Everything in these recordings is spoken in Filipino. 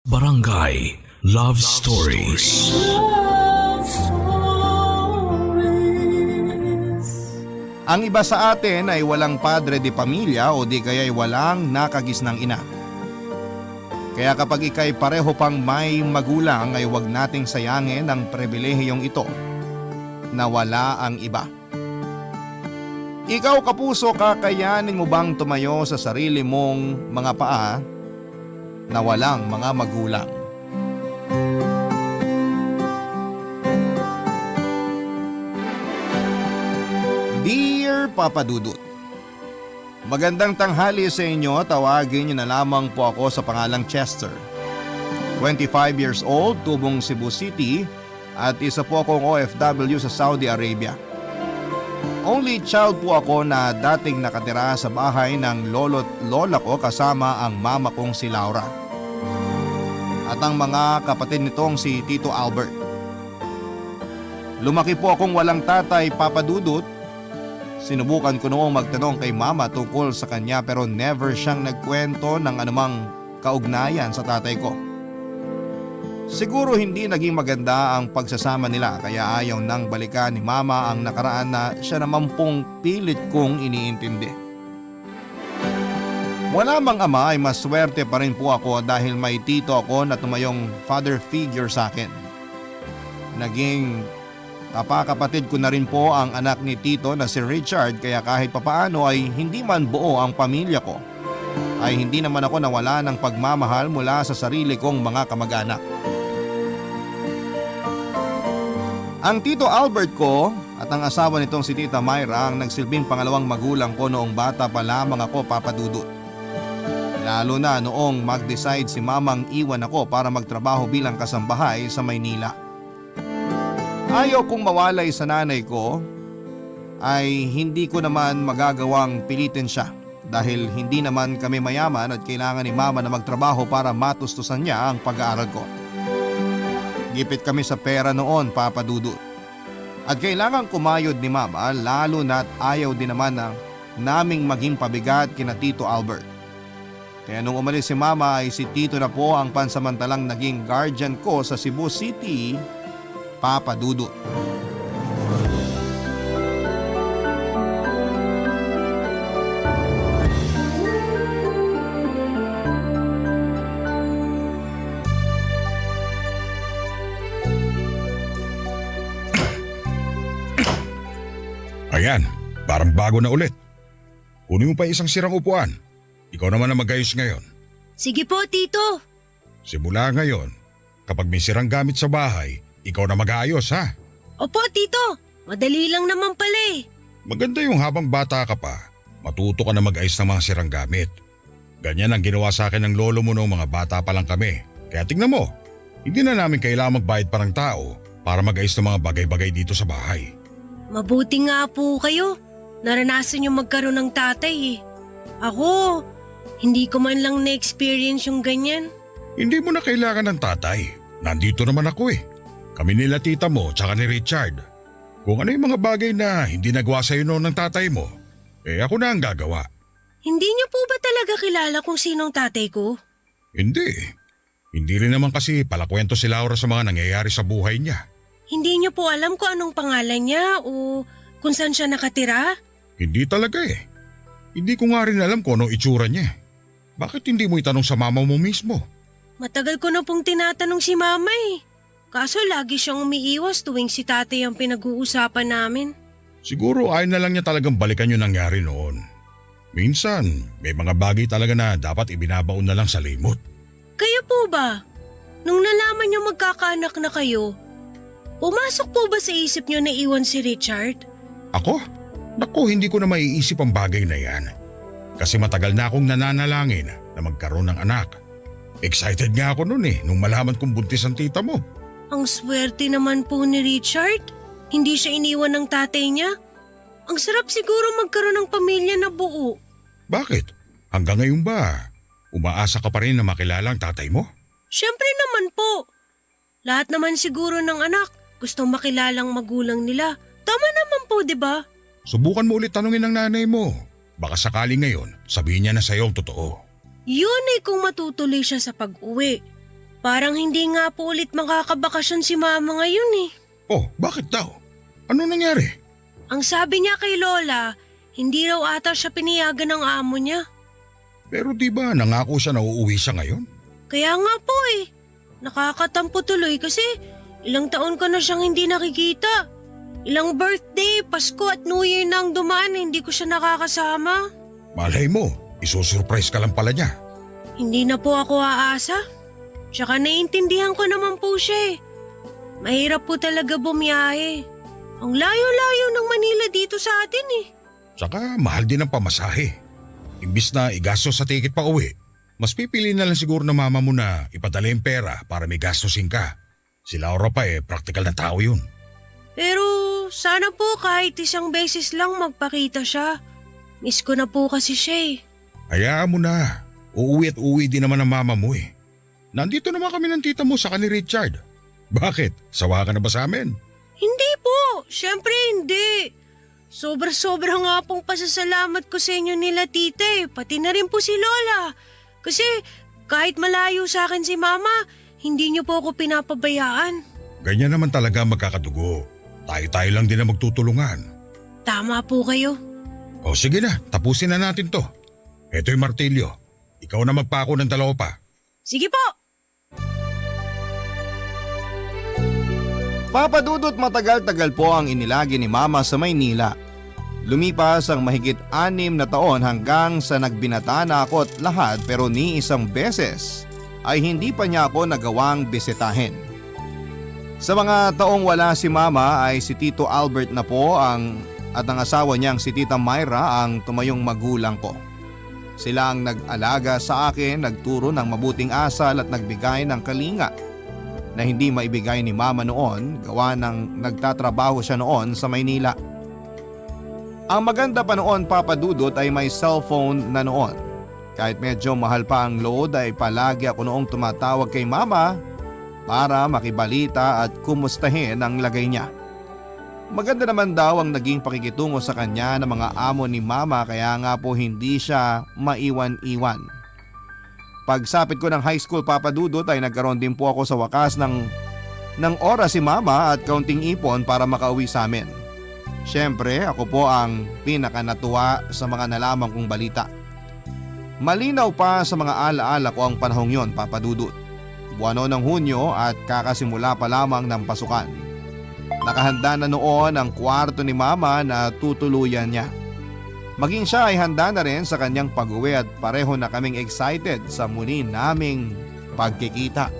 Barangay Love Stories. Love Stories. Ang iba sa atin ay walang padre de pamilya o di kaya'y walang nakagisnang ina. Kaya kapag ika'y pareho pang may magulang ay huwag nating sayangin ang pribilehiyong ito na wala ang iba. Ikaw kapuso, kakayanin mo bang tumayo sa sarili mong mga paa na walang mga magulang? Dear Papa Dudut, magandang tanghali sa inyo. Tawagin niyo na lamang po ako sa pangalang Chester. 25 years old, tubong Cebu City at isa po akong OFW sa Saudi Arabia. Only child po ako na dating nakatira sa bahay ng lolo't lola ko kasama ang mama kong si Laura at ang mga kapatid nitong si Tito Albert. Lumaki po akong walang tatay, Papa Dudut. Sinubukan ko noong magtanong kay mama tungkol sa kanya pero never siyang nagkwento ng anumang kaugnayan sa tatay ko. Siguro hindi naging maganda ang pagsasama nila kaya ayaw nang balikan ni mama ang nakaraan na siya naman pong pilit kong iniintindi. Wala mang ama ay maswerte pa rin po ako dahil may tito ako na tumayong father figure sa akin. Naging kapakapatid ko na rin po ang anak ni tito na si Richard kaya kahit papaano ay hindi man buo ang pamilya ko ay hindi naman ako nawala ng pagmamahal mula sa sarili kong mga kamag-anak. Ang Tito Albert ko at ang asawa nitong si Tita Myra ang nagsilbing pangalawang magulang ko noong bata pa lamang ako, Papa Dudut. Lalo na noong mag-decide si mamang iwan ako para magtrabaho bilang kasambahay sa Maynila. Ayaw kong mawalay sa nanay ko ay hindi ko naman magagawang pilitin siya dahil hindi naman kami mayaman at kailangan ni mama na magtrabaho para matustusan niya ang pag-aaral ko. Gipit kami sa pera noon, Papa Dudut. At kailangan kumayod ni mama lalo na't ayaw din naman na naming maging pabigat kina Tito Albert. Kaya nung umalis si mama ay si Tito na po ang pansamantalang naging guardian ko sa Cebu City, Papa Dudut. Ayan, parang bago na ulit. Kunin mo pa isang sirang upuan. Ikaw naman ang mag-ayos ngayon. Sige po, Tito. Simula ngayon, kapag may sirang gamit sa bahay, ikaw na mag-aayos ha. Opo, Tito. Madali lang naman pala eh. Maganda yung habang bata ka pa, matuto ka na mag-ayos ng mga sirang gamit. Ganyan ang ginawa sa akin ng lolo mo noong mga bata pa lang kami. Kaya tingnan mo, hindi na namin kailangan magbayad pa ng tao para mag-ayos ng mga bagay-bagay dito sa bahay. Mabuti nga po kayo. Naranasan yung magkaroon ng tatay eh. Ako, hindi ko man lang na-experience yung ganyan. Hindi mo na kailangan ng tatay. Nandito naman ako eh. Kami nila tita mo tsaka ni Richard. Kung ano yung mga bagay na hindi nagawa sa'yo noon ng tatay mo, ako na ang gagawa. Hindi niyo po ba talaga kilala kung sinong tatay ko? Hindi. Hindi rin naman kasi palakwento si Laura sa mga nangyayari sa buhay niya. Hindi niyo po alam kung anong pangalan niya o kung saan siya nakatira? Hindi talaga eh. Hindi ko nga rin alam kung anong itsura niya. Bakit hindi mo itanong sa mama mo mismo? Matagal ko na pong tinatanong si mama eh. Kaso lagi siyang umiiwas tuwing si tatay ang pinag-uusapan namin. Siguro ayaw na lang niya talagang balikan yung nangyari noon. Minsan, may mga bagay talaga na dapat ibinabaon na lang sa limot. Kayo po ba? Nung nalaman niyo magkakaanak na kayo, pumasok po ba sa isip niyo na iwan si Richard? Ako? Naku, hindi ko na maiisip ang bagay na yan. Kasi matagal na akong nananalangin na magkaroon ng anak. Excited nga ako noon nung malaman kong buntis ang tita mo. Ang swerte naman po ni Richard. Hindi siya iniwan ng tatay niya. Ang sarap siguro magkaroon ng pamilya na buo. Bakit? Hanggang ngayon ba, umaasa ka pa rin na makilala ang tatay mo? Siyempre naman po. Lahat naman siguro ng anak gustong makilalang magulang nila. Tama naman po, di ba? Subukan mo ulit tanungin ang nanay mo. Baka sakali ngayon, sabihin niya na sa'yo ang totoo. Yun ay kung matutuloy siya sa pag-uwi. Parang hindi nga po ulit makakabakasyon si Mama ngayon eh. Oh, bakit daw? Ano nangyari? Ang sabi niya kay Lola, hindi raw ata siya pinayagan ng amo niya. Pero di ba nangako siya na uuwi siya ngayon? Kaya nga po eh. Nakakatampo tuloy kasi ilang taon ko na siyang hindi nakikita. Ilang birthday, Pasko at New Year na ang dumaan, hindi ko siya nakakasama. Malay mo, isusurprise ka lang pala niya. Hindi na po ako aasa. Tsaka naiintindihan ko naman po siya eh. Mahirap po talaga bumiyahe. Ang layo-layo ng Manila dito sa atin eh. Tsaka mahal din ang pamasahe. Imbis na igastos sa ticket pa uwi, mas pipili na lang siguro ng mama mo na ipadala yung pera para may gastusin ka. Si Laura pa practical na tao yun. Pero sana po kahit isang beses lang magpakita siya. Miss ko na po kasi siya eh. Hayaan mo na. Uuwi at uuwi din naman ang mama mo eh. Nandito naman kami ng tita mo saka ni Richard. Bakit? Sawa ka na ba sa amin? Hindi po, syempre hindi. Sobra-sobra nga pong pasasalamat ko sa inyo nila tita eh, pati na rin po si Lola. Kasi kahit malayo sa akin si Mama, hindi niyo po ako pinapabayaan. Ganyan naman talaga magkakadugo. Tayo-tayo lang din na magtutulungan. Tama po kayo. O sige na, tapusin na natin to. Ito yung martilyo. Ikaw na magpako ng dalawa pa. Sige po. Papadudot matagal-tagal po ang inilagi ni Mama sa Maynila. Lumipas ang mahigit 6 na taon hanggang sa nagbinata na ako at lahat pero ni isang beses ay hindi pa niya ako nagawang bisitahin. Sa mga taong wala si Mama ay si Tito Albert na po at ang asawa niyang si Tita Myra ang tumayong magulang ko. Sila ang nag-alaga sa akin, nagturo ng mabuting asal at nagbigay ng kalinga na hindi maibigay ni Mama noon gawa ng nagtatrabaho siya noon sa Maynila. Ang maganda pa noon Papadudot ay may cellphone na noon. Kahit medyo mahal pa ang load ay palagi ako noong tumatawag kay Mama para makibalita at kumustahin ang lagay niya. Maganda naman daw ang naging pakikitungo sa kanya ng mga amo ni Mama kaya nga po hindi siya maiwan-iwan. Pagsapit ko ng high school Papadudot ay nagkaroon din po ako sa wakas ng oras si Mama at kaunting ipon para makauwi sa amin. Siyempre ako po ang pinakanatuwa sa mga nalaman kong balita. Malinaw pa sa mga alaala ko ang panahong yon Papadudot. Buwano ng Hunyo at kakasimula pa lamang ng pasukan. Nakahanda na noon ang kwarto ni Mama na tutuluyan niya. Maging siya ay handa na rin sa kanyang pag-uwi at pareho na kaming excited sa muli naming pagkikita.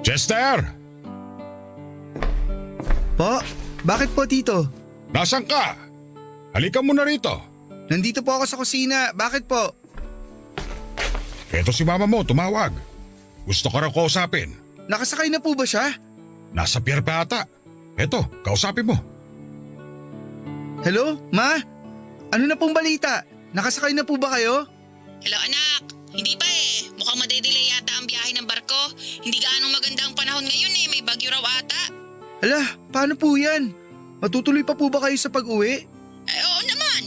Chester! Po? Bakit po, Tito? Nasaan ka? Halika muna rito. Nandito po ako sa kusina. Bakit po? Eto si mama mo, tumawag. Gusto ka raw kausapin. Nakasakay na po ba siya? Nasa pier pa ata. Eto, kausapin mo. Hello, Ma? Ano na pong balita? Nakasakay na po ba kayo? Hello anak, hindi pa eh. Mukhang madedelay yata ang biyahe ng barko. Hindi gaanong maganda ang panahon ngayon eh, may bagyo raw ata. Ala, paano po yan? Matutuloy pa po ba kayo sa pag-uwi? Oo naman.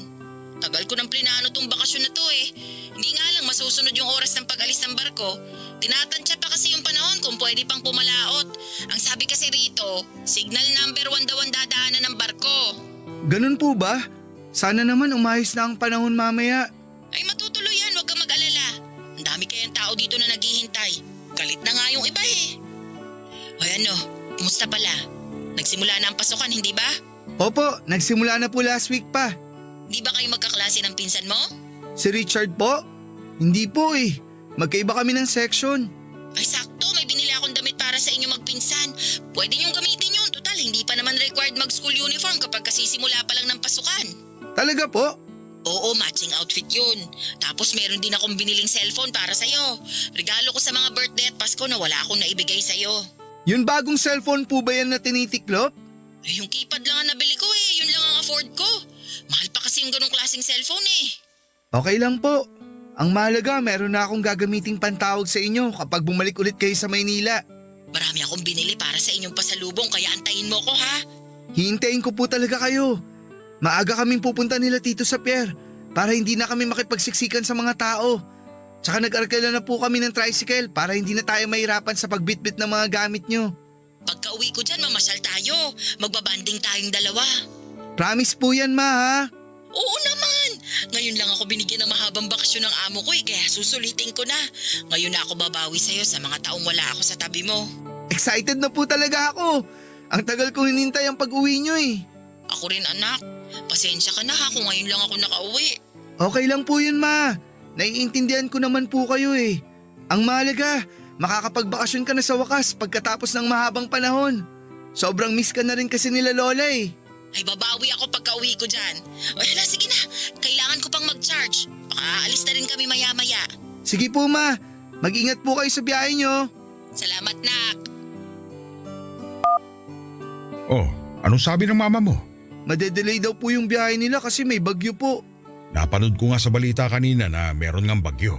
Tagal ko ng plinano tong bakasyon na to eh. Hindi nga lang masusunod yung oras ng pag-alis ng barko. Tinatansya pa kasi yung panahon kung pwede pang pumalaot. Ang sabi kasi rito, signal number 1 daw ang dadaanan ng barko. Ganun po ba? Sana naman umayos na ang panahon mamaya. Ay matutuloy yan, huwag kang mag-alala. Ang dami kayang tao dito na naghihintay. Galit na nga yung iba eh. O ano, kumusta pala? Nagsimula na ang pasukan, hindi ba? Opo, nagsimula na po last week pa. Di ba kayo magkaklase ng pinsan mo? Si Richard po? Hindi po eh. Magkaiba kami ng section. Ay sakto, may binili akong damit para sa inyo magpinsan. Pwede niyong gamitin yun. Total, hindi pa naman required mag-school uniform kapag kasisimula pa lang ng pasukan. Talaga po? Oo, matching outfit yun. Tapos meron din akong biniling cellphone para sa'yo. Regalo ko sa mga birthday at Pasko na wala akong naibigay sa'yo. Yung bagong cellphone po ba yan na tinitiklop? Eh, yung keypad lang ang nabili ko eh. Yun lang ang afford ko. Mahal pa kasi yung ganong klaseng cellphone eh. Okay lang po. Ang mahalaga, meron na akong gagamiting pantawag sa inyo kapag bumalik ulit kayo sa Maynila. Marami akong binili para sa inyong pasalubong kaya antayin mo ko ha. Hihintayin ko po talaga kayo. Maaga kaming pupunta nila Tito sa Pierre para hindi na kami makipagsiksikan sa mga tao. Tsaka nag-arkela na po kami ng tricycle para hindi na tayo mahirapan sa pagbitbit ng mga gamit nyo. Pagka uwi ko dyan, mamasyal tayo. Magbabanding tayong dalawa. Promise po yan, ma, ha? Oo naman. Ngayon lang ako binigyan ng mahabang bakasyon ng amo ko kaya susulitin ko na. Ngayon na ako babawi sa'yo sa mga taong wala ako sa tabi mo. Excited na po talaga ako. Ang tagal kong hinintay ang pag-uwi nyo eh. Ako rin anak. Pasensya ka na ha kung ngayon lang ako nakauwi. Okay lang po yun, ma. Naiintindihan ko naman po kayo eh. Ang mahalaga, makakapagbakasyon ka na sa wakas pagkatapos ng mahabang panahon. Sobrang miss ka na rin kasi nila Lola eh. Ay babawi ako pagka uwi ko dyan. Wala, sige na. Kailangan ko pang mag-charge. Baka aalis na rin kami maya-maya. Sige po, ma. Mag-ingat po kayo sa biyahe nyo. Salamat, nak. Oh, anong sabi ng mama mo? Madedelay daw po yung biyahe nila kasi may bagyo po. Napanood ko nga sa balita kanina na meron ngang bagyo.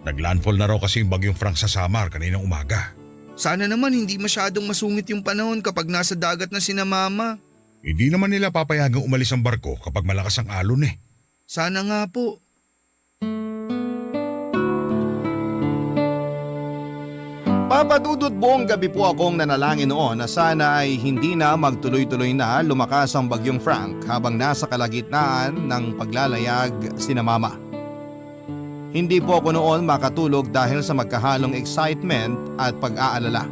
Naglandfall na raw kasi yung bagyong Frank sa Samar kaninang umaga. Sana naman hindi masyadong masungit yung panahon kapag nasa dagat na sina mama. Hindi naman nila papayagang umalis ang barko kapag malakas ang alon eh. Sana nga po. Papa Dudut, buong gabi po akong nanalangin noon na sana ay hindi na magtuloy-tuloy na lumakas ang bagyong Frank habang nasa kalagitnaan ng paglalayag sina mama. Hindi po ako noon makatulog dahil sa magkahalong excitement at pag-aalala.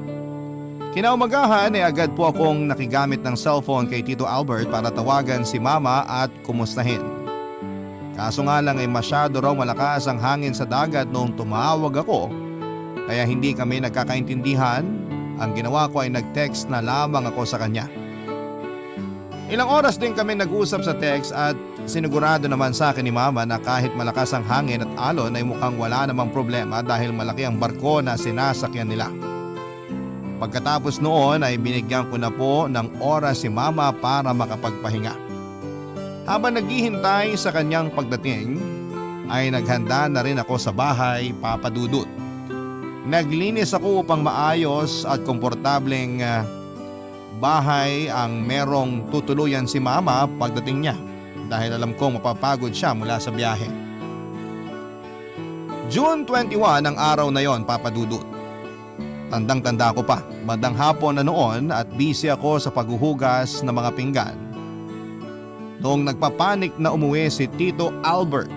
Kinaumagahan ay agad po akong nakigamit ng cellphone kay Tito Albert para tawagan si mama at kumustahin. Kaso nga lang ay masyado raw malakas ang hangin sa dagat noong tumawag ako. Kaya hindi kami nagkakaintindihan. Ang ginawa ko ay nag-text na lamang ako sa kanya. Ilang oras din kami nag-usap sa text at sinigurado naman sa akin ni mama na kahit malakas ang hangin at alon ay mukhang wala namang problema dahil malaki ang barko na sinasakyan nila. Pagkatapos noon ay binigyan ko na po ng oras si mama para makapagpahinga. Habang naghihintay sa kanyang pagdating ay naghanda na rin ako sa bahay, Papa Dudut. Naglinis ako upang maayos at komportableng bahay ang merong tutuluyan si mama pagdating niya dahil alam kong mapapagod siya mula sa biyahe. June 21 ang araw na yon, Papa Dudut. Tandang-tanda ko pa, bandang hapon na noon at busy ako sa paghuhugas ng mga pinggan. Noong nagpapanik na umuwi si Tito Albert.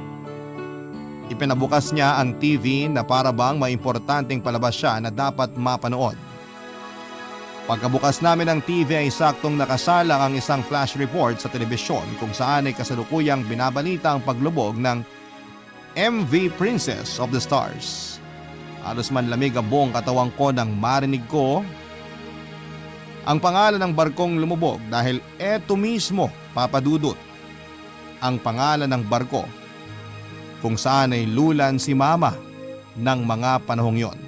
Ipinabukas niya ang TV na para bang may importanteng palabas siya na dapat mapanood. Pagkabukas namin ng TV ay saktong nakasalang ang isang flash report sa telebisyon kung saan ay kasalukuyang binabalita ang paglubog ng MV Princess of the Stars. Halos manlamig ang buong katawan ko nang marinig ko ang pangalan ng barkong lumubog dahil eto mismo, Papa Dudut, ang pangalan ng barko kung saan ay lulan si mama ng mga panahong yon.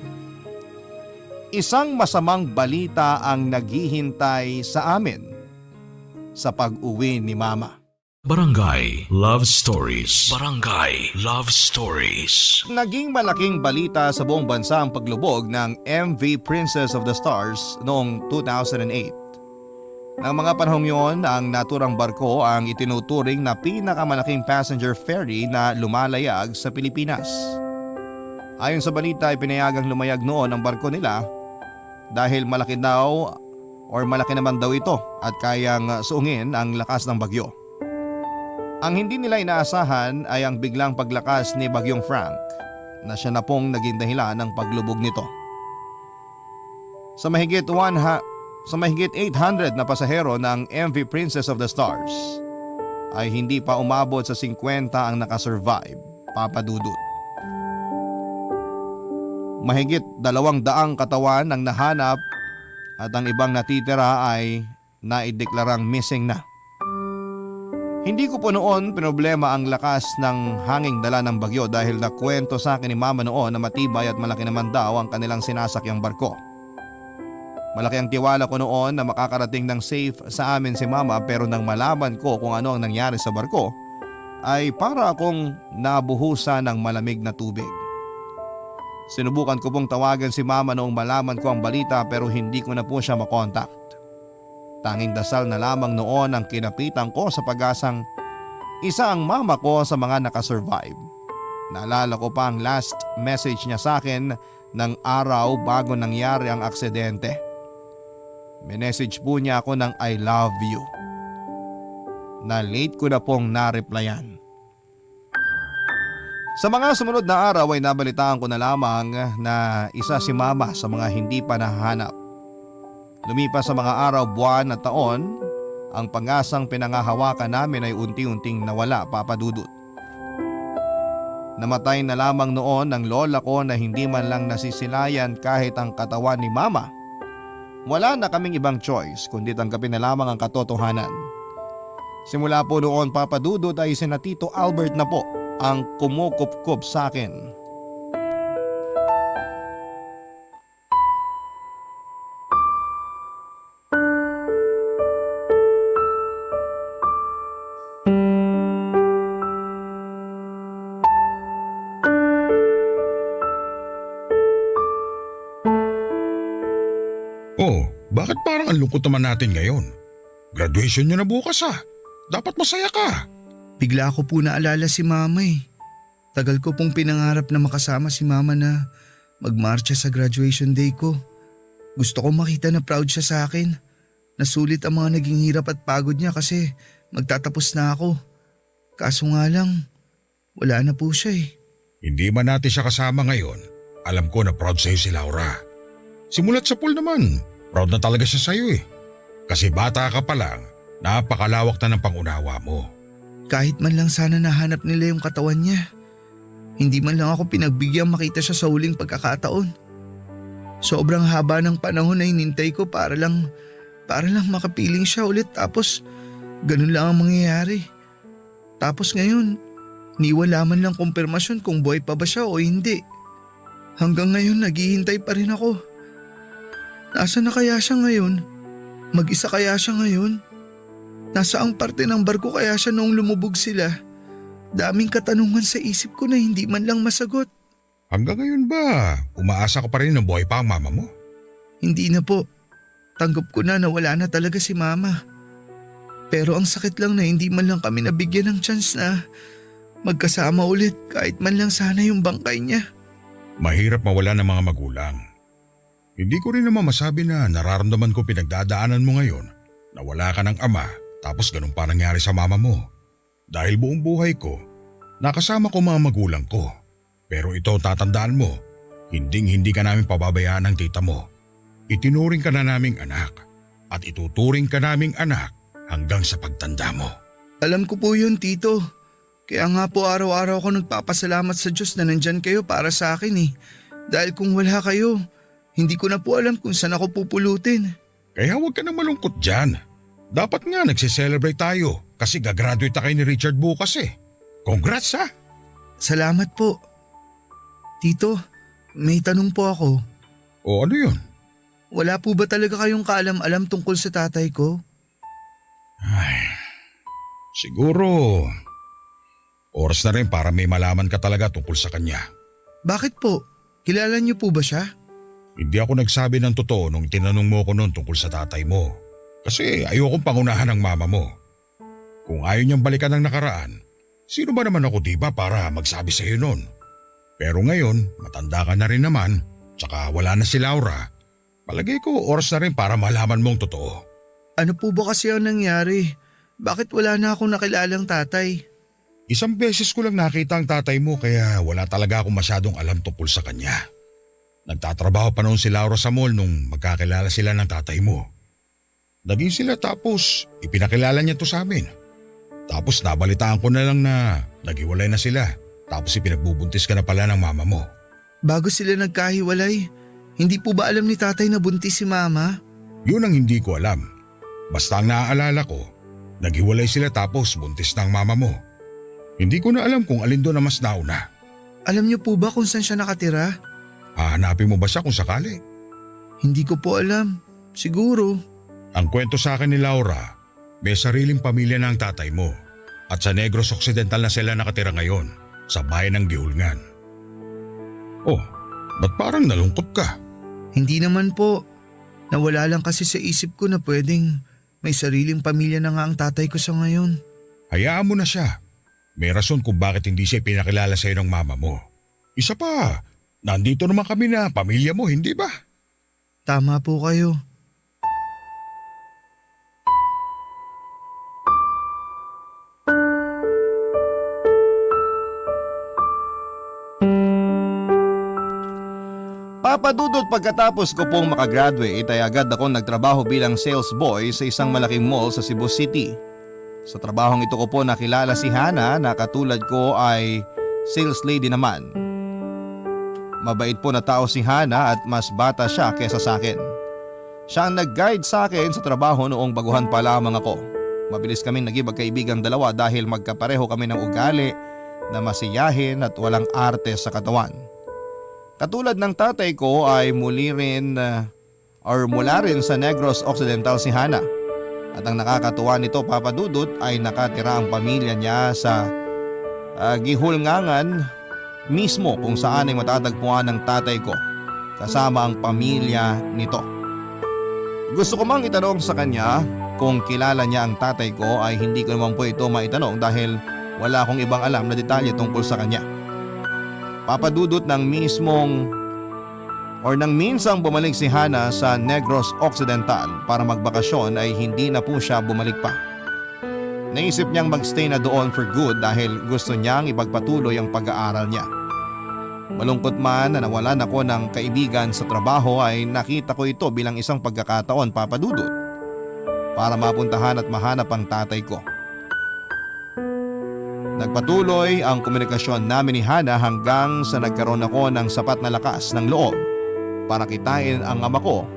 Isang masamang balita ang naghihintay sa amin sa pag-uwi ni mama. Barangay Love Stories. Barangay Love Stories. Naging malaking balita sa buong bansa ang paglubog ng MV Princess of the Stars noong 2008. Nang mga panahong yon, ang naturang barko ang itinuturing na pinakamalaking passenger ferry na lumalayag sa Pilipinas. Ayon sa balita ay pinayagang lumayag noon ang barko nila dahil malaki naman daw ito at kayang suungin ang lakas ng bagyo. Ang hindi nila inaasahan ay ang biglang paglakas ni Bagyong Frank na siya na pong naging dahilan ng paglubog nito. Sa mahigit 800 na pasahero ng MV Princess of the Stars ay hindi pa umabot sa 50 ang nakasurvive, Papa Dudut. Mahigit 200 katawan ang nahanap at ang ibang natitira ay naideklarang missing na. Hindi ko po noon pinoblema ang lakas ng hanging dala ng bagyo dahil nakwento sa akin ni mama noon na matibay at malaki naman daw ang kanilang sinasakyang barko. Malaki ang tiwala ko noon na makakarating ng safe sa amin si mama pero nang malaman ko kung ano ang nangyari sa barko ay para akong nabuhusan ng malamig na tubig. Sinubukan ko pong tawagan si mama noong malaman ko ang balita pero hindi ko na po siya makontak. Tanging dasal na lamang noon ang kinapitan ko sa pag-asang isa ang mama ko sa mga nakasurvive. Naalala ko pa ang last message niya sa akin ng araw bago nangyari ang aksidente. Minessage po niya ako ng I love you. Na late ko na pong na-replyan. Sa mga sumunod na araw ay nabalitaan ko na lamang na isa si mama sa mga hindi pa nahahanap. Lumipas sa mga araw, buwan at taon, ang pag-asang pinangahawakan namin ay unti-unting nawala, Papa Dudut. Namatay na lamang noon ang lola ko na hindi man lang nasisilayan kahit ang katawan ni mama. Wala na kaming ibang choice kundi tanggapin na lamang ang katotohanan. Simula po noon, Papa Dudut, ay sina Tito Albert na po ang kumukup-kup sa akin. Oh, bakit parang ang lungkot naman natin ngayon? Graduation niyo na bukas ah. Dapat masaya ka. Bigla ko po naalala si mama eh. Tagal ko pong pinangarap na makasama si mama na magmarcha sa graduation day ko. Gusto ko makita na proud siya sa akin. Nasulit ang mga naging hirap at pagod niya kasi magtatapos na ako. Kaso nga lang, wala na po siya eh. Hindi man natin siya kasama ngayon, alam ko na proud sa'yo si Laura. Simulat sa pool naman, proud na talaga siya sa'yo eh. Kasi bata ka pa lang, napakalawak na ng pangunawa mo. Kahit man lang sana nahanap nila yung katawan niya. Hindi man lang ako pinagbigyan makita siya sa huling pagkakataon. Sobrang haba ng panahon na inintay ko para lang makapiling siya ulit tapos ganun lang ang mangyayari. Tapos ngayon, wala man lang kumpirmasyon kung buhay pa ba siya o hindi. Hanggang ngayon naghihintay pa rin ako. Nasaan na kaya siya ngayon? Mag-isa kaya siya ngayon? Nasaang parte ng barko kaya siya noong lumubog sila? Daming katanungan sa isip ko na hindi man lang masagot. Hanggang ngayon ba, umaasa ka pa rin na buhay pa ang mama mo? Hindi na po. Tanggap ko na wala na talaga si mama. Pero ang sakit lang na hindi man lang kami nabigyan ng chance na magkasama ulit kahit man lang sana yung bangkay niya. Mahirap mawala ng mga magulang. Hindi ko rin naman masabi na nararamdaman ko pinagdadaanan mo ngayon na wala ka ng ama tapos ganun pa nangyari sa mama mo. Dahil buong buhay ko, nakasama ko mga magulang ko. Pero ito tatandaan mo, hindi ka namin pababayaan ng tita mo. Itinuring ka na naming anak at ituturing ka naming anak hanggang sa pagtanda mo. Alam ko po yun, Tito. Kaya nga po araw-araw ako nagpapasalamat sa Diyos na nandyan kayo para sa akin eh. Dahil kung wala kayo, hindi ko na po alam kung saan ako pupulutin. Kaya huwag ka na malungkot dyan. Dapat nga nagsiselebrate tayo kasi gagraduate na kayo ni Richard bukas eh. Congrats ha! Salamat po. Tito, may tanong po ako. O ano yun? Wala po ba talaga kayong kaalam-alam tungkol sa tatay ko? Ay, siguro oras na rin para may malaman ka talaga tungkol sa kanya. Bakit po? Kilala niyo po ba siya? Hindi ako nagsabi ng totoo nung tinanong mo ko noon tungkol sa tatay mo. Kasi ayokong pangunahan ng mama mo. Kung ayaw niyang balikan ng nakaraan, sino ba naman ako diba para magsabi sa iyo noon? Pero ngayon, matanda ka na rin naman, tsaka wala na si Laura. Palagay ko oras na rin para malaman mong totoo. Ano po ba kasi ang nangyari? Bakit wala na akong nakilalang tatay? Isang beses ko lang nakita ang tatay mo kaya wala talaga akong masyadong alam tungkol sa kanya. Nagtatrabaho pa noon si Laura sa mall nung magkakilala sila ng tatay mo. Naging sila tapos ipinakilala niya to sa amin. Tapos nabalitaan ko na lang na naghiwalay na sila. Tapos ipinagbubuntis ka na pala ng mama mo. Bago sila nagkahiwalay, hindi po ba alam ni tatay na buntis si mama? Yun ang hindi ko alam. Basta ang naaalala ko, naghiwalay sila tapos buntis na ang mama mo. Hindi ko na alam kung alin doon na mas nauna. Alam niyo po ba kung saan siya nakatira? Hahanapin mo ba siya kung sakali? Hindi ko po alam. Siguro. Ang kwento sa akin ni Laura, may sariling pamilya na ang tatay mo. At sa Negros Occidental na sila nakatira ngayon, sa bayan ng Gihulngan. Oh, Ba't parang nalungkot ka? Hindi naman po. Nawala lang kasi sa isip ko na pwedeng may sariling pamilya na nga ang tatay ko sa ngayon. Hayaan mo na siya. May rason kung bakit hindi siya pinakilala sa'yo ng mama mo. Isa pa, nandito naman kami na pamilya mo, hindi ba? Tama po kayo. Papadudot pagkatapos ko pong makagraduate ay agad akong nagtrabaho bilang sales boy sa isang malaking mall sa Cebu City. Sa trabahong ito ko po nakilala si Hana na katulad ko ay sales lady naman. Mabait po na tao si Hana at mas bata siya kesa sa akin. Siya ang nag-guide sa akin sa trabaho noong baguhan pa lamang ako. Mabilis kaming naging magkaibigang dalawa dahil magkapareho kami ng ugali na masiyahin at walang arte sa katawan. Katulad ng tatay ko ay mula rin sa Negros Occidental si Hana. At ang nakakatuwa nito Papadudot ay nakatira ang pamilya niya sa Gihulngangan mismo kung saan ay matatagpuan ng tatay ko kasama ang pamilya nito. Gusto ko mang itanong sa kanya kung kilala niya ang tatay ko ay hindi ko naman po ito maitanong dahil wala akong ibang alam na detalye tungkol sa kanya. Papadudot nang minsang bumalik si Hana sa Negros Occidental para magbakasyon ay hindi na po siya bumalik pa. Naisip niyang magstay na doon for good dahil gusto niyang ipagpatuloy ang pag-aaral niya. Malungkot man na nawalan ako ng kaibigan sa trabaho ay nakita ko ito bilang isang pagkakataon Papadudot para mapuntahan at mahanap ang tatay ko. Nagpatuloy ang komunikasyon namin ni Hana hanggang sa nagkaroon ako ng sapat na lakas ng loob para kitain ang ama ko,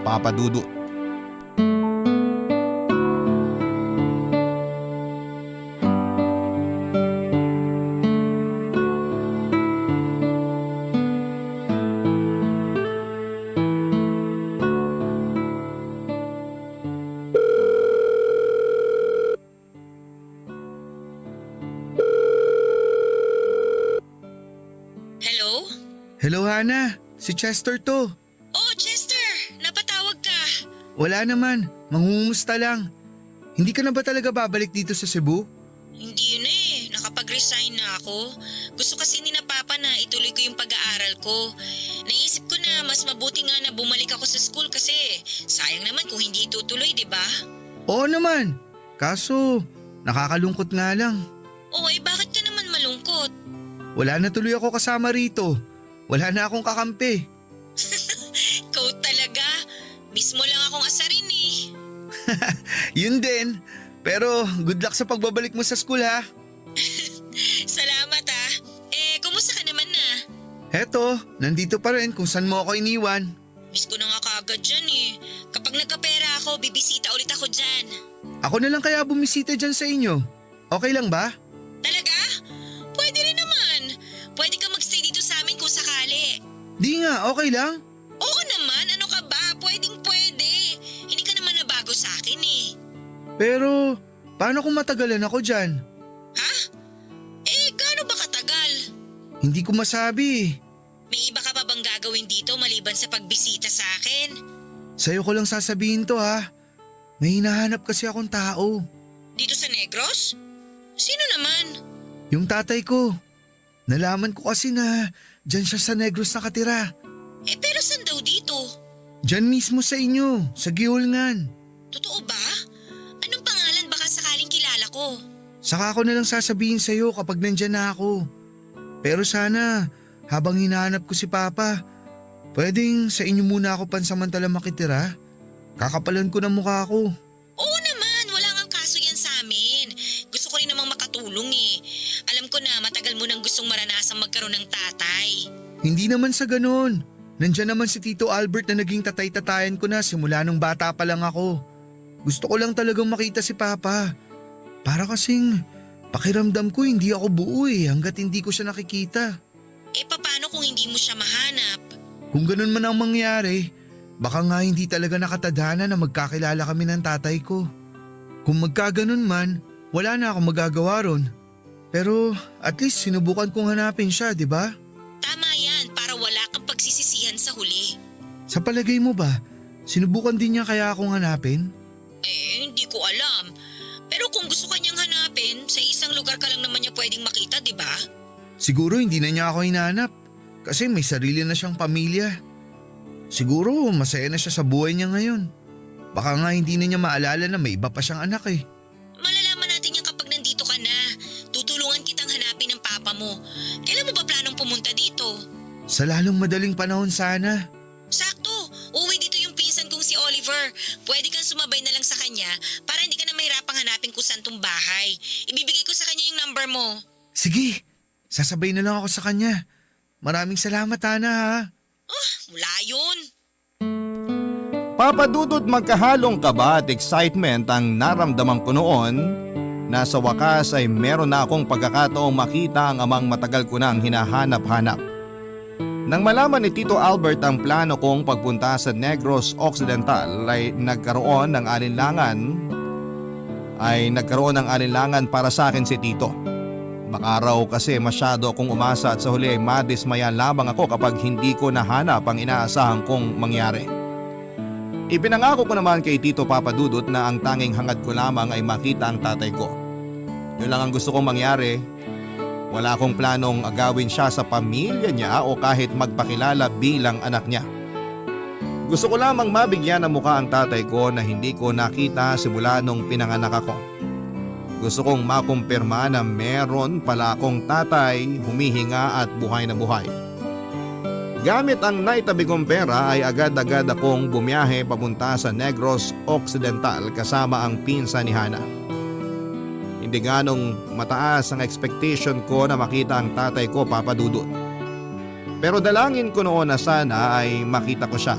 Papadudot. Hello? Hello Hana, si Chester to. Oh, Chester! Napatawag ka. Wala naman, mangungumusta lang. Hindi ka na ba talaga babalik dito sa Cebu? Hindi na eh. Nakapag-resign na ako. Gusto kasi ni na Papa na ituloy ko yung pag-aaral ko. Naisip ko na mas mabuti nga na bumalik ako sa school kasi sayang naman kung hindi itutuloy, di ba? Oo naman, kaso nakakalungkot nga lang. Oh, eh bakit ka naman malungkot? Wala na tuloy ako kasama rito. Wala na akong kakampi. Ikaw talaga. Mismo lang akong asarin eh. Yun din. Pero good luck sa pagbabalik mo sa school ha. Salamat ah. Eh, kumusta ka naman na? Heto, nandito pa rin kung saan mo ako iniwan. Miss ko na nga kaagad dyan eh. Kapag nagkapera ako, bibisita ulit ako dyan. Ako na lang kaya bumisita dyan sa inyo. Okay lang ba? Talaga? Pwede rin naman. Pwede ka magstay dito sa amin kung sakali. Di nga, okay lang. Oo naman, ano ka ba? Pwedeng pwede. Hindi ka naman nabago sa akin eh. Pero paano kung matagalan ako dyan? Ha? Eh, gaano ba katagal? Hindi ko masabi. May iba ka pa bang gagawin dito maliban sa pagbisita sa akin? Sa'yo ko lang sasabihin to ha. May hinahanap kasi akong tao. Dito sa Negros? Sino naman? Yung tatay ko. Nalaman ko kasi na dyan siya sa Negros nakatira. Eh pero saan daw dito? Dyan mismo sa inyo, sa Gihulngan. Totoo ba? Anong pangalan baka sakaling kilala ko? Saka ko na lang sasabihin sa'yo kapag nandyan na ako. Pero sana, habang hinahanap ko si Papa, pwedeng sa inyo muna ako pansamantala makitira. Kakapalan ko ng mukha ko. Oo naman, wala ngang kaso yan sa amin. Gusto ko rin namang makatulong eh. Alam ko na matagal mo nang gustong maranasang magkaroon ng tatay. Hindi naman sa ganon. Nandyan naman si Tito Albert na naging tatay-tatayan ko na simula nung bata pa lang ako. Gusto ko lang talagang makita si Papa. Para kasing pakiramdam ko hindi ako buo hanggat hindi ko siya nakikita. Eh paano kung hindi mo siya mahanap? Kung ganun man ang mangyari, baka nga hindi talaga nakatadhana na magkakilala kami ng tatay ko. Kung magkaganon man, wala na akong magagawa ron. Pero at least sinubukan kong hanapin siya, di ba? Tama yan para wala kang Sa palagay mo ba, sinubukan din niya kaya akong hanapin? Hindi ko alam. Pero kung gusto kanyang hanapin, sa isang lugar ka lang naman niya pwedeng makita, di ba? Siguro hindi na niya ako hinahanap kasi may sarili na siyang pamilya. Siguro masaya na siya sa buhay niya ngayon. Baka nga hindi na niya maalala na may iba pa siyang anak eh. Malalaman natin yan kapag nandito ka na. Tutulungan kitang hanapin ng papa mo. Kailan mo ba planong pumunta dito? Sa lalong madaling panahon sana. Sakto, uwi dito yung pinsan kong si Oliver. Pwede kang sumabay na lang sa kanya para hindi ka na mahirapang hanapin kung saan tong bahay. Ibibigay ko sa kanya yung number mo. Sige, sasabay na lang ako sa kanya. Maraming salamat Hana ha. Mula yun. Papa Dudut, magkahalong kaba at excitement ang naramdaman ko noon na sa wakas ay meron na akong pagkakataong makita ang amang matagal ko nang hinahanap-hanap. Nang malaman ni Tito Albert ang plano kong pagpunta sa Negros Occidental ay nagkaroon ng alinlangan para sa akin si Tito. Baka raw kasi masyado akong umasa at sa huli ay madismaya lamang ako kapag hindi ko nahanap ang inaasahan kong mangyari. Ipinangako ko naman kay Tito Papa Dudut na ang tanging hangad ko lamang ay makita ang tatay ko. Yun lang ang gusto kong mangyari. Wala akong planong agawin siya sa pamilya niya o kahit magpakilala bilang anak niya. Gusto ko lamang mabigyan ng mukha ang tatay ko na hindi ko nakita simula nung pinanganak ako. Gusto kong makumpirma na meron pala akong tatay, humihinga at buhay na buhay. Gamit ang naitabi kong pera ay agad-agad akong bumiyahe papunta sa Negros Occidental kasama ang pinsan ni Hana. Hindi ganong mataas ang expectation ko na makita ang tatay ko, Papa Dudut. Pero dalangin ko noon na sana ay makita ko siya.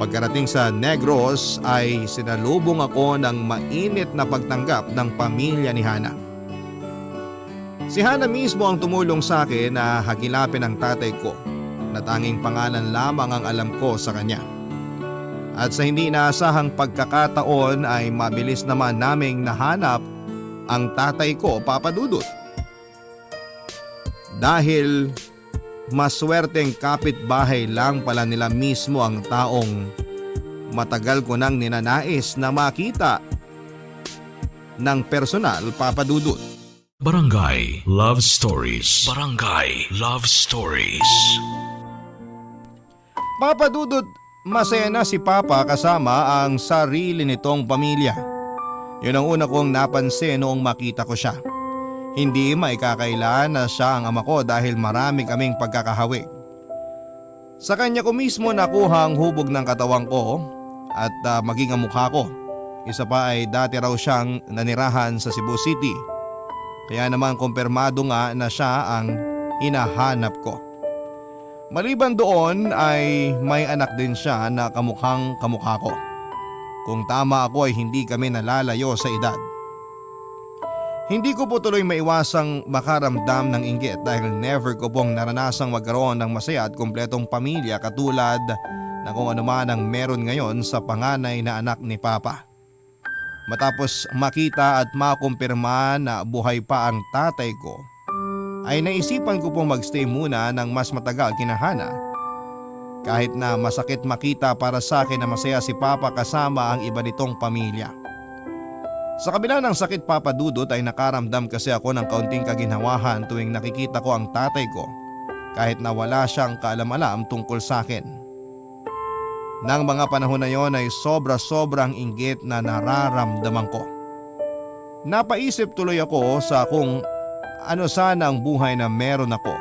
Pagkarating sa Negros ay sinalubong ako ng mainit na pagtanggap ng pamilya ni Hana. Si Hana mismo ang tumulong sa akin na hagilapin ang tatay ko na tanging pangalan lamang ang alam ko sa kanya. At sa hindi inaasahang pagkakataon ay mabilis naman naming nahanap ang tatay ko, Papa Dudut. Dahil maswerteng kapitbahay lang pala nila mismo ang taong matagal ko nang ninanais na makita ng personal, Papa Dudut. Barangay Love Stories. Barangay Love Stories. Papa Dudut, masaya na si Papa kasama ang sarili nitong pamilya. Yun ang una kong napansin noong makita ko siya. Hindi maikakaila na siya ang ama ko dahil marami kaming pagkakahawig. Sa kanya ko mismo nakuha ang hubog ng katawan ko at maging ang mukha ko. Isa pa ay dati raw siyang nanirahan sa Cebu City. Kaya naman kumpirmado nga na siya ang hinahanap ko. Maliban doon ay may anak din siya na kamukhang kamukha ko. Kung tama ako ay hindi kami nalalayo sa edad. Hindi ko po tuloy maiwasang makaramdam ng inggit dahil never ko pong naranasang magkaroon ng masaya at kumpletong pamilya katulad na kung ano man ang meron ngayon sa panganay na anak ni Papa. Matapos makita at makumpirma na buhay pa ang tatay ko, ay naisipan ko pong magstay muna ng mas matagal kina Hana. Kahit na masakit makita para sa akin na masaya si Papa kasama ang iba nitong pamilya. Sa kabila ng sakit, Papa Dudut, ay nakaramdam kasi ako ng kaunting kaginhawahan tuwing nakikita ko ang tatay ko kahit na wala siyang kaalam-alam tungkol sa akin. Nang mga panahon na yon ay sobra-sobrang inggit na nararamdaman ko. Napaisip tuloy ako sa kung ano sana ang buhay na meron ako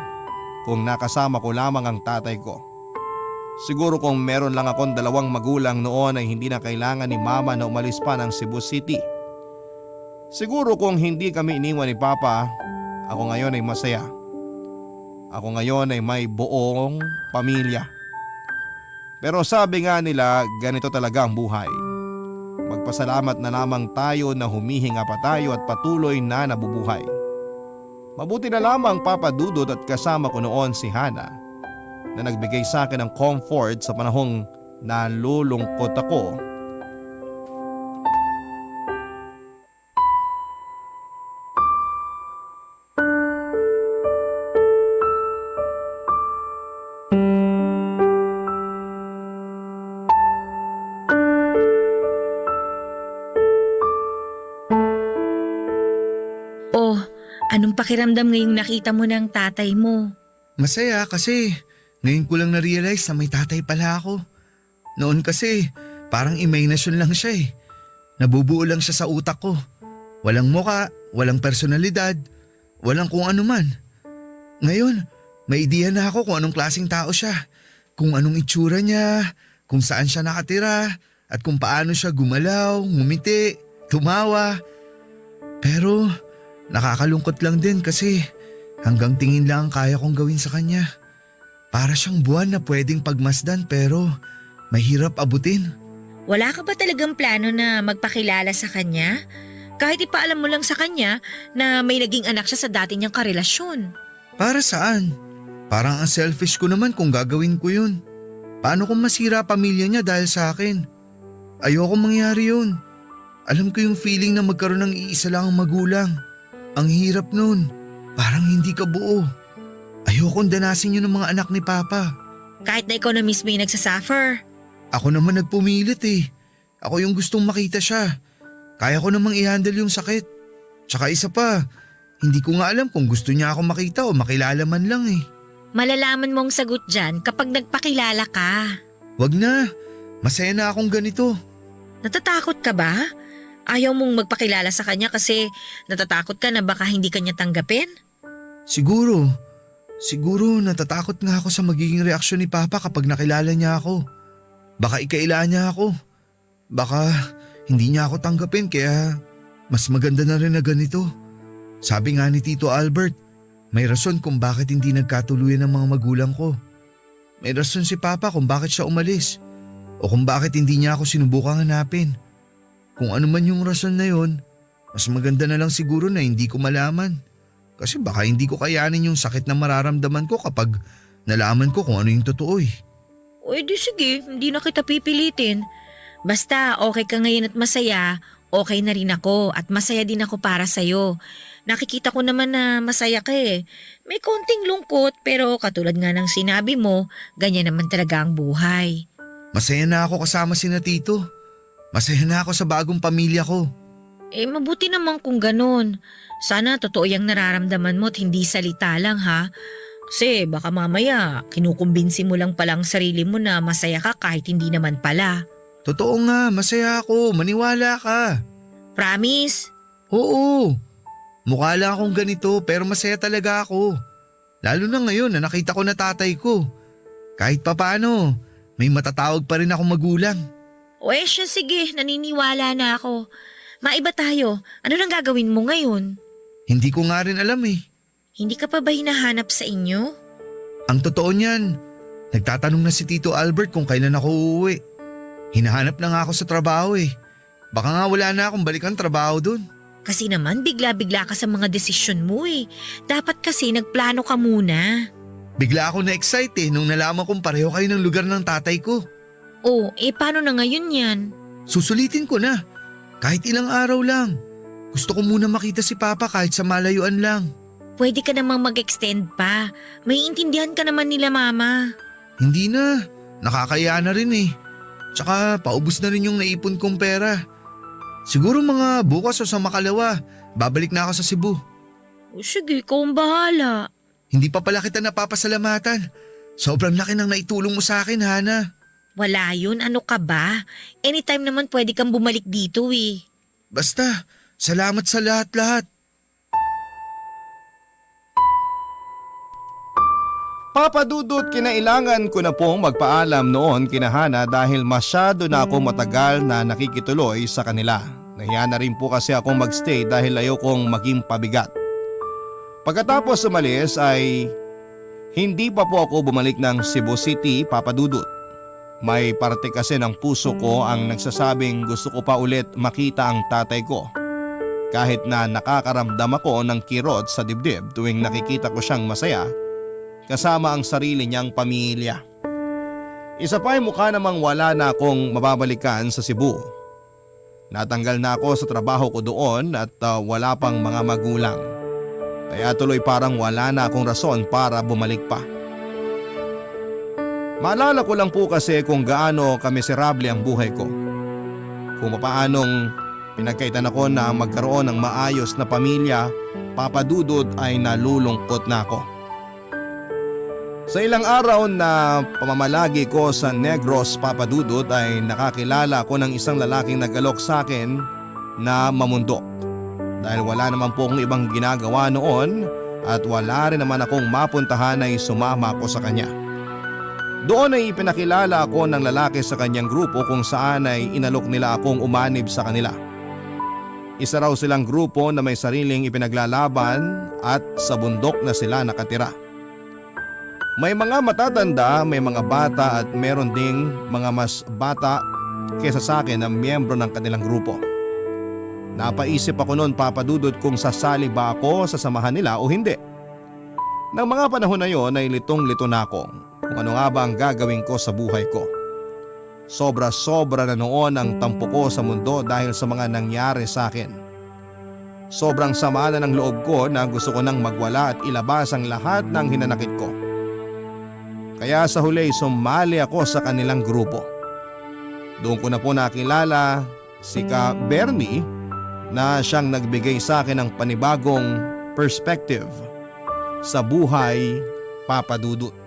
kung nakasama ko lamang ang tatay ko. Siguro kung meron lang akong 2 magulang noon ay hindi na kailangan ni Mama na umalis pa ng Cebu City. Siguro kung hindi kami iniwan ni Papa, ako ngayon ay masaya. Ako ngayon ay may buong pamilya. Pero sabi nga nila, ganito talaga ang buhay. Magpasalamat na lamang tayo na humihinga pa tayo at patuloy na nabubuhay. Mabuti na lamang, Papa Dudut, at kasama ko noon si Hana na nagbigay sa akin ng comfort sa panahong nalulungkot ako. Anong pakiramdam ngayong nakita mo ng tatay mo? Masaya kasi ngayon ko lang na-realize na may tatay pala ako. Noon kasi parang imahinasyon lang siya eh. Nabubuo lang siya sa utak ko. Walang muka, walang personalidad, walang kung ano man. Ngayon, may ideya na ako kung anong klaseng tao siya. Kung anong itsura niya, kung saan siya nakatira, at kung paano siya gumalaw, ngumiti, tumawa. Pero nakakalungkot lang din kasi hanggang tingin lang ang kaya kong gawin sa kanya. Para siyang buwan na pwedeng pagmasdan pero mahirap abutin. Wala ka ba talagang plano na magpakilala sa kanya? Kahit ipaalam mo lang sa kanya na may naging anak siya sa dati niyang karelasyon. Para saan? Parang ang selfish ko naman kung gagawin ko yun. Paano kung masira pamilya niya dahil sa akin? Ayoko mangyari yun. Alam ko yung feeling na magkaroon ng iisa lang ang magulang. Ang hirap nun. Parang hindi ka buo. Ayokong danasin yun ng mga anak ni Papa. Kahit na ikaw na mismo yung nagsasuffer. Ako naman nagpumilit eh. Ako yung gustong makita siya. Kaya ko namang i-handle yung sakit. Tsaka isa pa, hindi ko nga alam kung gusto niya ako makita o makilala man lang eh. Malalaman mong sagot dyan kapag nagpakilala ka. Wag na, masaya na akong ganito. Natatakot ka ba? Ayaw mong magpakilala sa kanya kasi natatakot ka na baka hindi kanya tanggapin? Siguro natatakot nga ako sa magiging reaksyon ni Papa kapag nakilala niya ako. Baka ikailaan niya ako. Baka hindi niya ako tanggapin kaya mas maganda na rin na ganito. Sabi nga ni Tito Albert, may rason kung bakit hindi nagkatuluyan ng mga magulang ko. May rason si Papa kung bakit siya umalis o kung bakit hindi niya ako sinubukang hanapin. Kung ano man yung rason na yon, mas maganda na lang siguro na hindi ko malaman. Kasi baka hindi ko kayanin yung sakit na mararamdaman ko kapag nalaman ko kung ano yung totoo eh. O edi sige, hindi na kita pipilitin. Basta okay ka ngayon at masaya, okay na rin ako at masaya din ako para sa'yo. Nakikita ko naman na masaya ka eh. May konting lungkot pero katulad nga ng sinabi mo, ganyan naman talaga ang buhay. Masaya na ako kasama sina Tito. Masaya na ako sa bagong pamilya ko. Eh mabuti naman kung ganun. Sana totoo yung nararamdaman mo at hindi salita lang ha. Kasi baka mamaya kinukumbinsi mo lang palang sarili mo na masaya ka kahit hindi naman pala. Totoo nga, masaya ako. Maniwala ka. Promise? Oo. Mukha lang akong ganito pero masaya talaga ako. Lalo na ngayon na nakita ko na tatay ko. Kahit papaano, may matatawag pa rin akong magulang. O siya sige, naniniwala na ako. Maiba tayo, ano nang gagawin mo ngayon? Hindi ko nga rin alam eh. Hindi ka pa ba hinahanap sa inyo? Ang totoo niyan, nagtatanong na si Tito Albert kung kailan ako uuwi. Hinahanap na nga ako sa trabaho eh. Baka nga wala na akong balikan trabaho dun. Kasi naman bigla-bigla ka sa mga desisyon mo eh. Dapat kasi nagplano ka muna. Bigla ako na-excite eh nung nalaman kong pareho kayo ng lugar ng tatay ko. Oh, paano na ngayon yan? Susulitin ko na. Kahit ilang araw lang. Gusto ko muna makita si Papa kahit sa malayuan lang. Pwede ka namang mag-extend pa. May intindihan ka naman nila mama. Hindi na. Nakakaya na rin eh. Tsaka paubos na rin yung naipon kong pera. Siguro mga bukas o sa makalawa, babalik na ako sa Cebu. O sige, ikaw ang bahala. Hindi pa pala kita napapasalamatan. Sobrang laki ng naitulong mo sa akin, Hana. Wala yun, ano ka ba? Anytime naman pwede kang bumalik dito eh. Basta, salamat sa lahat-lahat. Papa Dudut, kinailangan ko na pong magpaalam noon kina Hana dahil masyado na ako matagal na nakikituloy sa kanila. Nahiya na rin po kasi akong magstay dahil ayokong maging pabigat. Pagkatapos umalis ay hindi pa po ako bumalik ng Cebu City, Papa Dudut. May parte kasi ng puso ko ang nagsasabing gusto ko pa ulit makita ang tatay ko. Kahit na nakakaramdam ako ng kirot sa dibdib tuwing nakikita ko siyang masaya kasama ang sarili niyang pamilya. Isa pa ay mukha namang wala na akong mababalikan sa Cebu. Natanggal na ako sa trabaho ko doon at wala pang mga magulang. Kaya tuloy parang wala na akong rason para bumalik pa. Maalala ko lang po kasi kung gaano kamiserable ang buhay ko. Kung paanong pinagkaitan ako na magkaroon ng maayos na pamilya, Papa Dudut, ay nalulungkot na ako. Sa ilang araw na pamamalagi ko sa Negros, Papa Dudut, ay nakakilala ako ng isang lalaking nagalok sa akin na mamundok. Dahil wala naman po akong ibang ginagawa noon at wala rin naman akong mapuntahan ay sumama ako sa kanya. Doon ay ipinakilala ako ng lalaki sa kanyang grupo kung saan ay inalok nila akong umanib sa kanila. Isa raw silang grupo na may sariling ipinaglalaban at sa bundok na sila nakatira. May mga matatanda, may mga bata at meron ding mga mas bata kesa sa akin na miyembro ng kanilang grupo. Napaisip ako noon, Papa Dudut, kung sasali ba ako sa samahan nila o hindi. Nang mga panahon na yon ay litong-lito na ako kung ano nga ba ang gagawin ko sa buhay ko. Sobra-sobra na noon ang tampo ko sa mundo dahil sa mga nangyari sa akin. Sobrang sama na ng loob ko na gusto ko nang magwala at ilabas ang lahat ng hinanakit ko. Kaya sa huli sumali ako sa kanilang grupo. Doon ko na po nakilala si Ka Bernie na siyang nagbigay sa akin ng panibagong perspective sa buhay, Papa Dudut.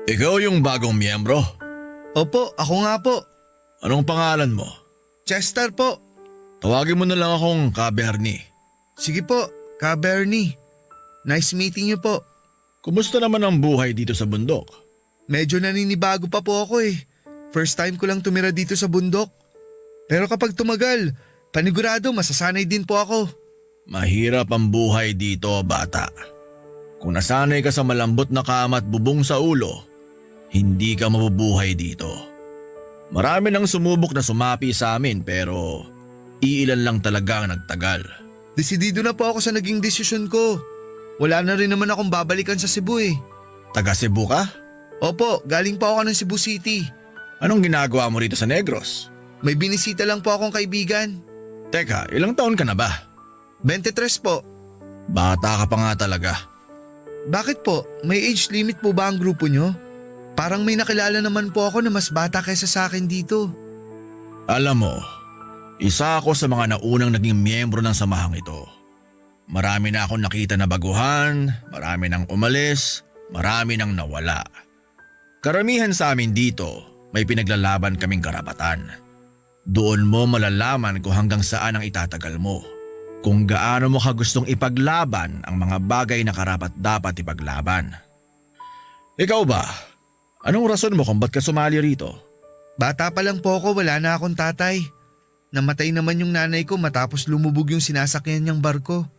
Ikaw yung bagong miyembro? Opo, ako nga po. Anong pangalan mo? Chester po. Tawagin mo na lang akong Ka Bernie. Sige po, Ka Bernie. Nice meeting you po. Kumusta naman ang buhay dito sa bundok? Medyo naninibago pa po ako eh. First time ko lang tumira dito sa bundok. Pero kapag tumagal, panigurado masasanay din po ako. Mahirap ang buhay dito, bata. Kung nasanay ka sa malambot na kama at bubong sa ulo, hindi ka mabubuhay dito. Marami nang sumubok na sumapi sa amin pero iilan lang talaga ang nagtagal. Desidido na po ako sa naging desisyon ko. Wala na rin naman akong babalikan sa Cebu eh. Taga Cebu ka? Opo, galing pa ako ng Cebu City. Anong ginagawa mo rito sa Negros? May binisita lang po akong kaibigan. Teka, ilang taon ka na ba? 23 po. Bata ka pa nga talaga. Bakit po? May age limit po ba ang grupo nyo? Parang may nakilala naman po ako na mas bata kaysa sa akin dito. Alam mo, isa ako sa mga naunang naging miyembro ng samahang ito. Marami na akong nakita na baguhan, marami nang umalis, marami nang nawala. Karamihan sa amin dito, may pinaglalaban kaming karapatan. Doon mo malalaman kung hanggang saan ang itatagal mo. Kung gaano mo ka gustong ipaglaban ang mga bagay na karapat dapat ipaglaban. Ikaw ba? Anong rason mo kung ba't ka sumali rito? Bata pa lang po ako, wala na akong tatay. Namatay naman yung nanay ko matapos lumubog yung sinasakyan niyang barko.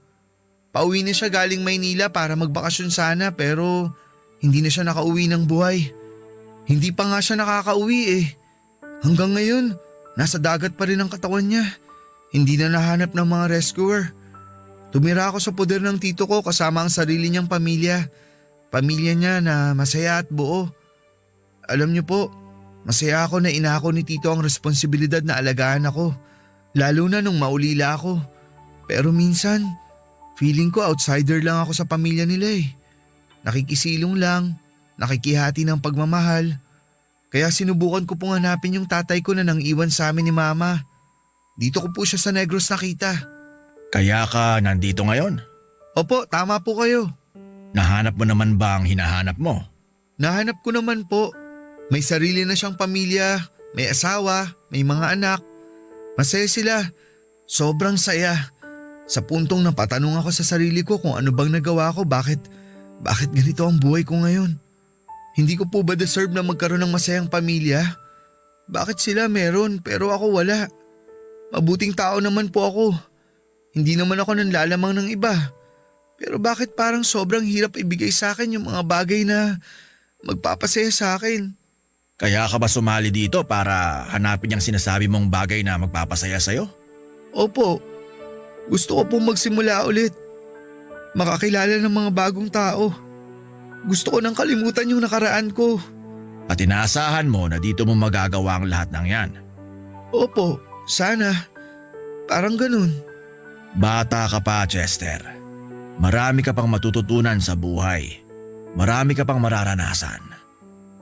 Pauwi na siya galing Maynila para magbakasyon sana pero hindi na siya nakauwi ng buhay. Hindi pa nga siya nakakauwi eh. Hanggang ngayon, nasa dagat pa rin ang katawan niya. Hindi na nahanap ng mga rescuer. Tumira ako sa poder ng tito ko kasama ang sarili niyang pamilya. Pamilya niya na masaya at buo. Alam niyo po, masaya ako na inako ni tito ang responsibilidad na alagaan ako. Lalo na nung maulila ako. Pero minsan, feeling ko outsider lang ako sa pamilya nila eh. Nakikisilong lang, nakikihati ng pagmamahal. Kaya sinubukan ko pong hanapin yung tatay ko na nang iwan sa amin ni mama. Dito ko po siya sa Negros nakita. Kaya ka nandito ngayon? Opo, tama po kayo. Nahanap mo naman ba ang hinahanap mo? Nahanap ko naman po. May sarili na siyang pamilya, may asawa, may mga anak. Masaya sila. Sobrang saya. Sa puntong napatanong ako sa sarili ko kung ano bang nagawa ko, bakit ganito ang buhay ko ngayon? Hindi ko po ba deserve na magkaroon ng masayang pamilya? Bakit sila meron pero ako wala? Mabuting tao naman po ako. Hindi naman ako nanlalamang ng iba. Pero bakit parang sobrang hirap ibigay sa akin yung mga bagay na magpapasaya sa akin? Kaya ka ba sumali dito para hanapin yung sinasabi mong bagay na magpapasaya sa'yo? Opo. Gusto ko pong magsimula ulit. Makakilala ng mga bagong tao. Gusto ko nang kalimutan yung nakaraan ko. At inaasahan mo na dito mo magagawa ang lahat ng yan. Opo, sana. Parang ganun. Bata ka pa, Chester. Marami ka pang matututunan sa buhay. Marami ka pang mararanasan.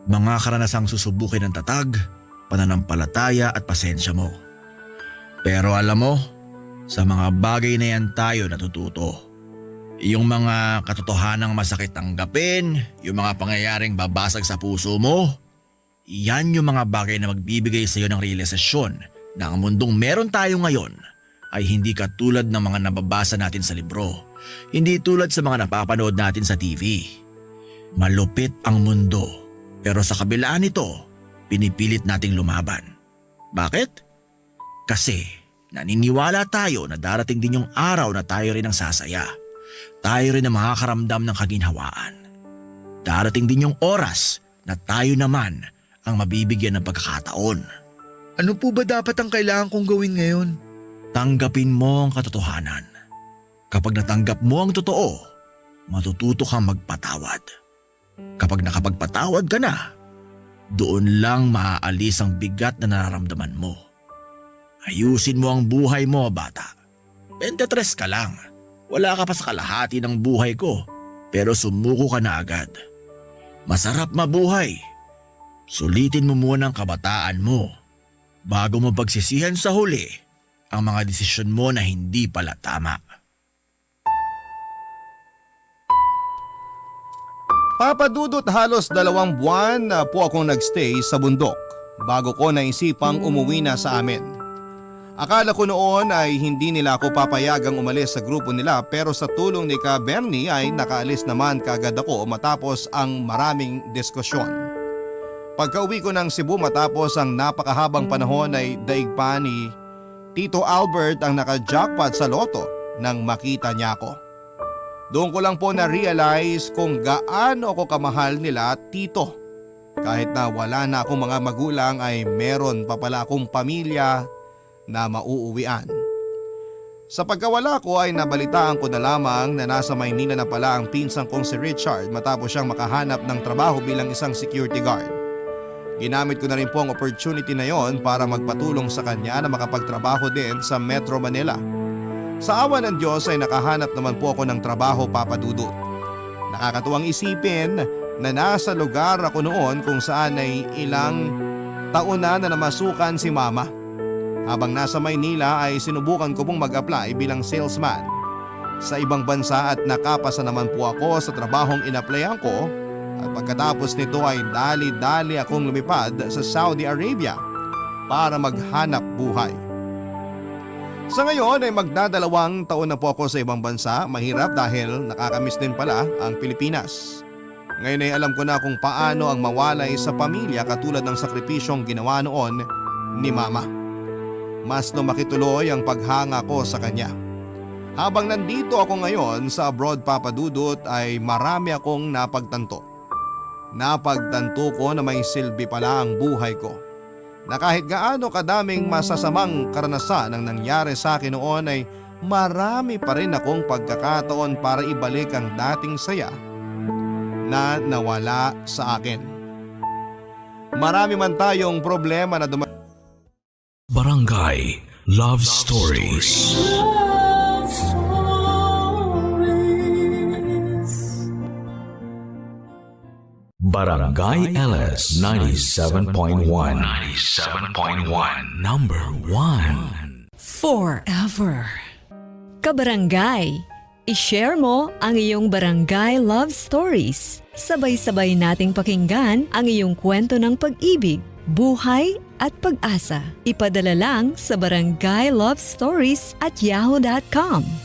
Mga karanasang susubukin ng tatag, pananampalataya at pasensya mo. Pero alam mo, sa mga bagay na yan tayo natututo. Yung mga katotohanang masakit tanggapin, yung mga pangyayaring babasag sa puso mo, yan yung mga bagay na magbibigay sa iyo ng realisasyon na ang mundong meron tayo ngayon ay hindi katulad ng mga nababasa natin sa libro, hindi tulad sa mga napapanood natin sa TV. Malupit ang mundo, pero sa kabila nito, pinipilit nating lumaban. Bakit? Kasi naniniwala tayo na darating din yung araw na tayo rin ang sasaya. Tayo rin ang makakaramdam ng kaginhawaan. Darating din yung oras na tayo naman ang mabibigyan ng pagkakataon. Ano po ba dapat ang kailangan kong gawin ngayon? Tanggapin mo ang katotohanan. Kapag natanggap mo ang totoo, matututo kang magpatawad. Kapag nakapagpatawad ka na, doon lang maaalis ang bigat na nararamdaman mo. Ayusin mo ang buhay mo, bata. 23 ka lang. Wala ka pa sa kalahati ng buhay ko, pero sumuko ka na agad. Masarap mabuhay. Sulitin mo muna ang kabataan mo bago mo pagsisihan sa huli ang mga desisyon mo na hindi pala tama. Papadudot halos 2 buwan na po akong nagstay sa bundok bago ko naisipang umuwi na sa amin. Akala ko noon ay hindi nila ako papayagang umalis sa grupo nila pero sa tulong ni Ka Bernie ay nakaalis naman kaagad ako matapos ang maraming diskusyon. Pagka-uwi ko ng Cebu matapos ang napakahabang panahon ay daig pa ni Tito Albert ang naka-jackpot sa loto nang makita niya ako. Doon ko lang po na-realize kung gaano ako kamahal nila Tito. Kahit na wala na akong mga magulang ay meron pa pala akong pamilya na mauuwian. Sa pagkawala ko ay nabalitaan ko na lamang na nasa Maynila na pala ang pinsang kong si Richard matapos siyang makahanap ng trabaho bilang isang security guard. Ginamit ko na rin po ang opportunity na yon para magpatulong sa kanya na makapagtrabaho din sa Metro Manila. Sa awa ng Diyos ay nakahanap naman po ako ng trabaho, Papa Dudut. Nakakatuwang isipin na nasa lugar ako noon kung saan ay ilang taon na namasukan si Mama. Habang nasa Maynila ay sinubukan ko pong mag-apply bilang salesman sa ibang bansa at nakapasa naman po ako sa trabahong in-applyan ko at pagkatapos nito ay dali-dali akong lumipad sa Saudi Arabia para maghanap buhay. Sa ngayon ay magdadalawang taon na po ako sa ibang bansa, mahirap dahil nakakamiss din pala ang Pilipinas. Ngayon ay alam ko na kung paano ang mawalay sa pamilya katulad ng sakripisyong ginawa noon ni Mama. Mas lumaki tuloy ang paghanga ko sa kanya. Habang nandito ako ngayon sa abroad, Papa Dudut, ay marami akong napagtanto. Napagtanto ko na may silbi pala ang buhay ko. Na kahit gaano kadaming masasamang karanasan ang nangyari sa akin noon ay marami pa rin akong pagkakataon para ibalik ang dating saya na nawala sa akin. Marami man tayong problema na Barangay Love Stories. Love Stories. Barangay LS 97.1 97.1 Number 1. Forever. Kabarangay, i-share mo ang iyong barangay love stories. Sabay-sabay nating pakinggan ang iyong kwento ng pag-ibig, buhay at pag-asa. Ipadala lang sa barangaylovestories@yahoo.com.